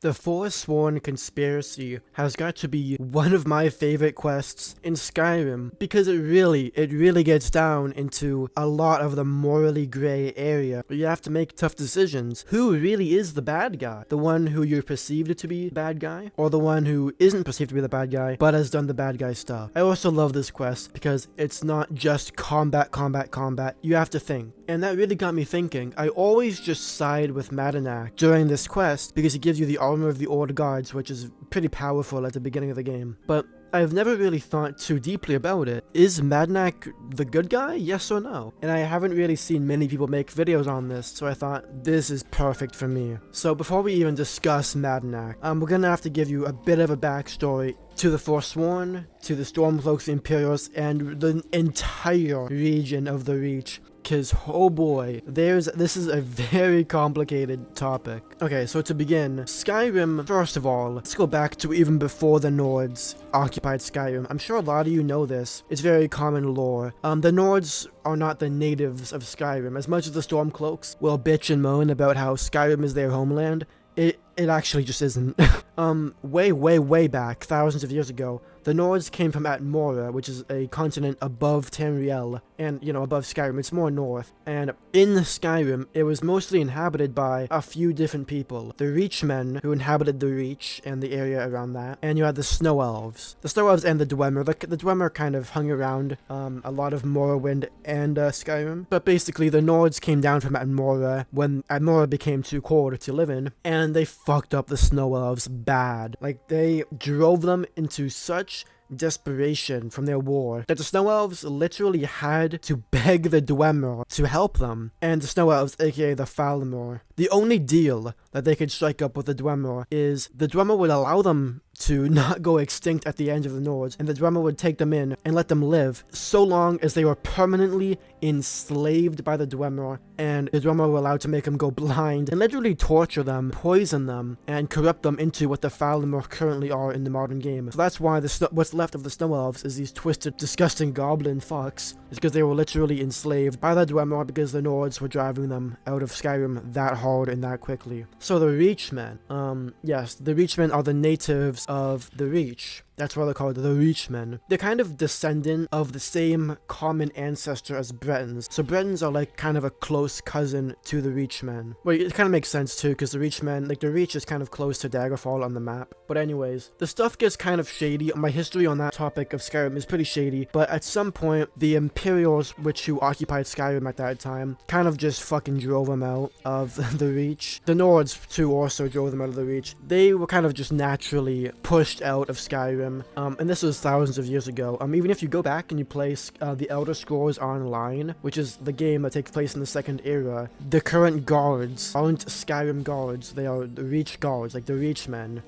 The Forsworn Conspiracy has got to be one of my favorite quests in Skyrim because it really gets down into a lot of the morally gray area where you have to make tough decisions. Who really is the bad guy? The one who you're perceived to be the bad guy, or the one who isn't perceived to be the bad guy but has done the bad guy stuff? I also love this quest because it's not just combat. You have to think. And that really got me thinking. I always just side with Madanach during this quest because he gives you the armor of the Old Guards, which is pretty powerful at the beginning of the game. But I've never really thought too deeply about it. Is Madanach the good guy? Yes or no? And I haven't really seen many people make videos on this, so I thought this is perfect for me. So before we even discuss Madanach, we're gonna have to give you a bit of a backstory to the Forsworn, to the Stormcloaks, the Imperials, and the entire region of the Reach. Cause oh boy, this is a very complicated topic. Okay, so to begin, Skyrim, first of all, let's go back to even before the Nords occupied Skyrim. I'm sure a lot of you know this. It's very common lore. The Nords are not the natives of Skyrim. As much as the Stormcloaks will bitch and moan about how Skyrim is their homeland, it actually just isn't. Way back, thousands of years ago, the Nords came from Atmora, which is a continent above Tamriel, and, above Skyrim. It's more north. And in Skyrim, it was mostly inhabited by a few different people. The Reachmen, who inhabited the Reach and the area around that, and you had the Snow Elves. The Snow Elves and the Dwemer. The Dwemer kind of hung around a lot of Morrowind and Skyrim. But basically, the Nords came down from Atmora when Atmora became too cold to live in, and they fucked up the Snow Elves bad. Like, they drove them into such desperation from their war that the Snow Elves literally had to beg the Dwemer to help them. And the Snow Elves, aka the Falamor, the only deal that they could strike up with the Dwemer is the Dwemer would allow them to not go extinct at the end of the Nords, and the Dwemer would take them in and let them live so long as they were permanently enslaved by the Dwemer, and the Dwemer were allowed to make them go blind and literally torture them, poison them, and corrupt them into what the Falamor currently are in the modern game. So that's why what's left of the Snow Elves is these twisted, disgusting goblin fucks. It's because they were literally enslaved by the Dwemer because the Nords were driving them out of Skyrim that hard and that quickly. So the Reachmen, yes, the Reachmen are the natives of the Reach. That's why they're called the Reachmen. They're kind of descendant of the same common ancestor as Bretons. So Bretons are like kind of a close cousin to the Reachmen. Well, it kind of makes sense too, because the Reachmen, like the Reach is kind of close to Daggerfall on the map. But anyways, the stuff gets kind of shady. My history on that topic of Skyrim is pretty shady. But at some point, the Imperials, who occupied Skyrim at that time, kind of just fucking drove them out of the Reach. The Nords too also drove them out of the Reach. They were kind of just naturally pushed out of Skyrim. And this was thousands of years ago. Even if you go back and you play the Elder Scrolls Online, which is the game that takes place in the Second Era, the current guards aren't Skyrim guards, they are the Reach guards, like the Reachmen.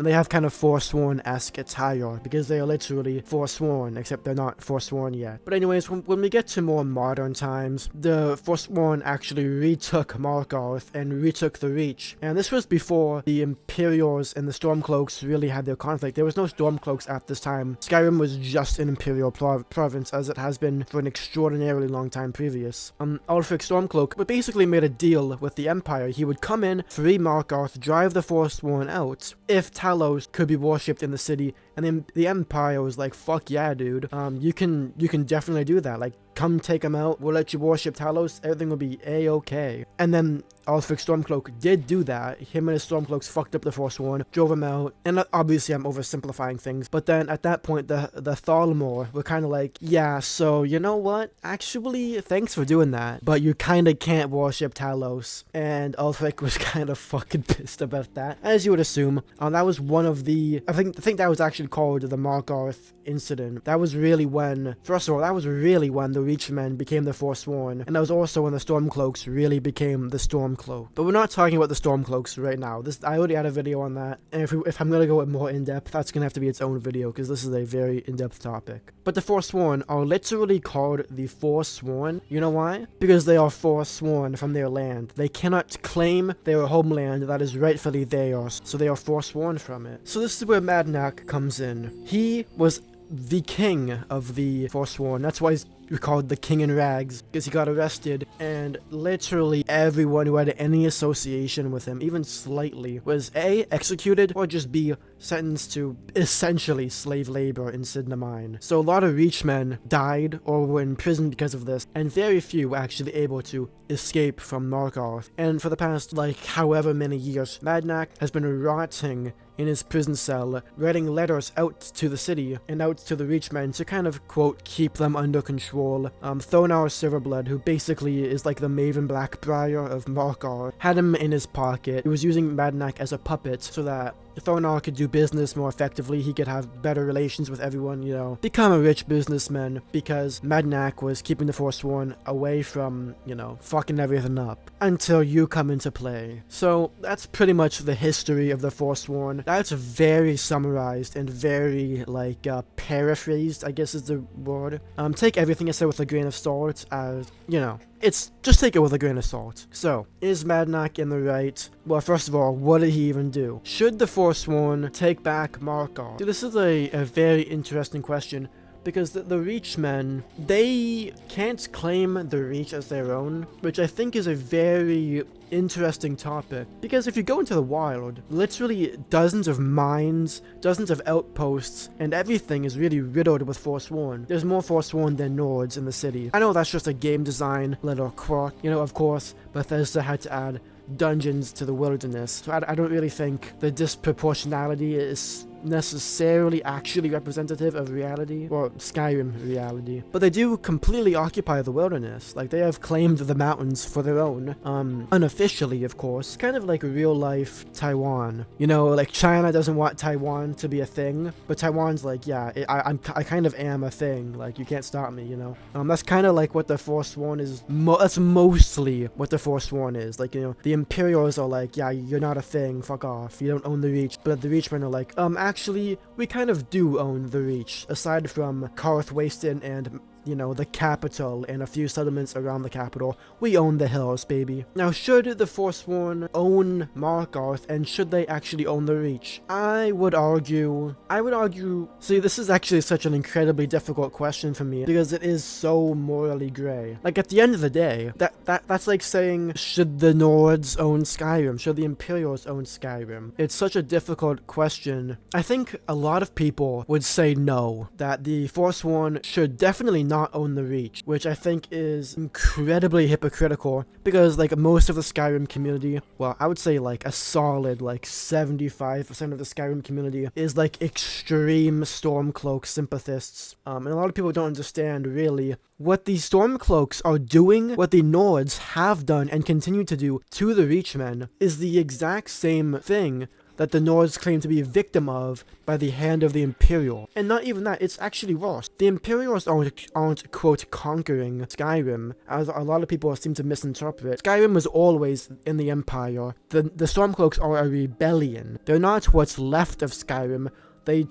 They have kind of Forsworn-esque attire because they are literally Forsworn, except they're not Forsworn yet. But anyways, when we get to more modern times, the Forsworn actually retook Markarth and retook the Reach. And this was before the Imperials and the Stormcloaks really had their conflict. There was no Stormcloaks at this time. Skyrim was just an Imperial province, as it has been for an extraordinarily long time previous. Ulfric Stormcloak but basically made a deal with the Empire. He would come in, free Markarth, drive the Forsworn out, if Talos could be worshipped in the city, and then the Empire was like, fuck yeah, dude, you can definitely do that, like, come take him out, we'll let you worship Talos, everything will be a-okay. And then Ulfric Stormcloak did do that. Him and his Stormcloaks fucked up the Forsworn, drove him out, and obviously I'm oversimplifying things, but then at that point the Thalmor were kind of like, yeah, so you know what, actually, thanks for doing that, but you kind of can't worship Talos. And Ulfric was kind of fucking pissed about that, as you would assume. That was one of the, I think that was actually called the Markarth incident. That was really when, first of all, that was really when the Reachmen became the Forsworn, and that was also when the Stormcloaks really became the Stormcloak. But we're not talking about the Stormcloaks right now. I already had a video on that, and if I'm gonna go more in-depth, that's gonna have to be its own video, because this is a very in-depth topic. But the Forsworn are literally called the Forsworn. You know why? Because they are forsworn from their land. They cannot claim their homeland that is rightfully theirs, so they are forsworn from it. So this is where Madanach comes in. He was the king of the Forsworn. That's why he's called the King in Rags, because he got arrested, and literally everyone who had any association with him, even slightly, was A, executed, or just B, sentenced to essentially slave labor in Sidna Mine. So a lot of Reachmen died or were in prison because of this, and very few were actually able to escape from Markarth. And for the past, like, however many years, Madanach has been rotting in his prison cell, writing letters out to the city and out to the Reachmen to kind of, quote, keep them under control. Thonar Silverblood, who basically is like the Maven Blackbriar of Markarth, had him in his pocket. He was using Madanach as a puppet so that Thonar could do business more effectively, he could have better relations with everyone, you know, become a rich businessman, because Madanach was keeping the Forsworn away from, you know, fucking everything up, until you come into play. So that's pretty much the history of the Forsworn. That's very summarized and very, like, paraphrased, I guess is the word. Take everything I said with a grain of salt, as, you know, just take it with a grain of salt. So, is Madanach in the right? Well, first of all, what did he even do? Should the Forsworn take back Markarth? See, this is a very interesting question, because the Reachmen, they can't claim the Reach as their own, which I think is a very interesting topic, because if you go into the wild, literally dozens of mines, dozens of outposts, and everything is really riddled with Forsworn. There's more Forsworn than Nords in the city. I know that's just a game design little quirk, you know, of course, Bethesda had to add dungeons to the wilderness, so I don't really think the disproportionality is necessarily actually representative of reality, or Skyrim reality. But they do completely occupy the wilderness. Like, they have claimed the mountains for their own, unofficially, of course. Kind of like real life Taiwan. You know, like China doesn't want Taiwan to be a thing, but Taiwan's like, yeah, I kind of am a thing. Like, you can't stop me, you know? That's kind of like what the Forsworn is. That's mostly what the Forsworn is. Like, you know, the Imperials are like, yeah, you're not a thing, fuck off, you don't own the Reach. But the Reachmen are like, actually, we kind of do own the Reach, aside from Karth Wasted and, you know, the capital and a few settlements around the capital. We own the hills, baby. Now, should the Forsworn own Markarth, and should they actually own the Reach? I would argue, see, this is actually such an incredibly difficult question for me, because it is so morally gray. Like, at the end of the day, that's like saying, should the Nords own Skyrim? Should the Imperials own Skyrim? It's such a difficult question. I think a lot of people would say no, that the Forsworn should definitely not own the Reach, which I think is incredibly hypocritical, because like most of the Skyrim community, well, I would say like a solid like 75% of the Skyrim community is like extreme Stormcloak sympathists, and a lot of people don't understand really what the Stormcloaks are doing. What the Nords have done and continue to do to the Reachmen is the exact same thing that the Nords claim to be a victim of by the hand of the Imperial. And not even that, it's actually worse. The Imperials aren't quote, conquering Skyrim, as a lot of people seem to misinterpret. Skyrim was always in the Empire. The Stormcloaks are a rebellion. They're not what's left of Skyrim. They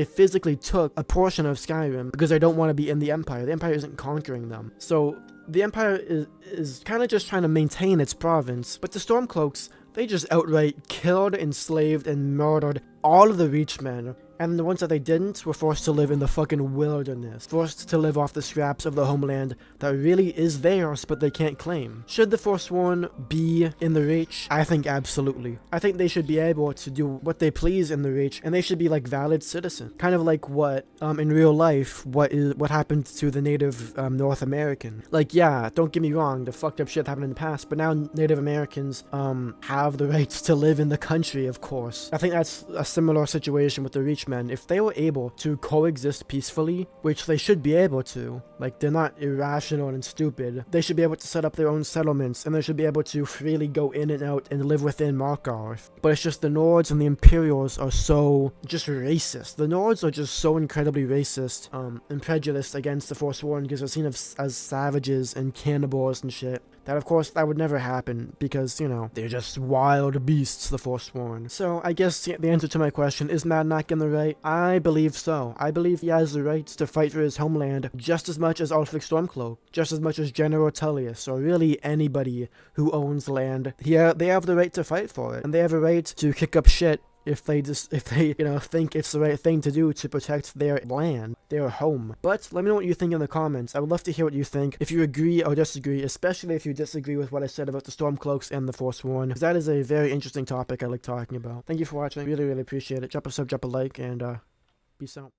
physically took a portion of Skyrim because they don't want to be in the Empire. The Empire isn't conquering them. So the Empire is kind of just trying to maintain its province, but the Stormcloaks, they just outright killed, enslaved, and murdered all of the Reachmen, and the ones that they didn't were forced to live in the fucking wilderness, forced to live off the scraps of the homeland that really is theirs, but they can't claim. Should the Forsworn be in the Reach? I think absolutely. I think they should be able to do what they please in the Reach, and they should be like valid citizens. Kind of like what, in real life, what happened to the native North American. Like, yeah, don't get me wrong, the fucked up shit happened in the past, but now Native Americans have the rights to live in the country, of course. I think that's a similar situation with the Reachmen. If they were able to coexist peacefully, which they should be able to, like, they're not irrational and stupid, they should be able to set up their own settlements, and they should be able to freely go in and out and live within Markarth. But it's just the Nords and the Imperials are so just racist. The Nords are just so incredibly racist and prejudiced against the Forsworn because they're seen as savages and cannibals and shit. That, of course, that would never happen because, you know, they're just wild beasts, the Forsworn. So, I guess the answer to my question, is Madanach in the right? I believe so. I believe he has the rights to fight for his homeland just as much as Ulfric Stormcloak, just as much as General Tullius, or really anybody who owns land. They have the right to fight for it, and they have a right to kick up shit if they think it's the right thing to do to protect their land, their home. But let me know what you think in the comments. I would love to hear what you think, if you agree or disagree, especially if you disagree with what I said about the Stormcloaks and the Forsworn, because that is a very interesting topic I like talking about. Thank you for watching. Really, really appreciate it. Drop a sub, drop a like, and peace out.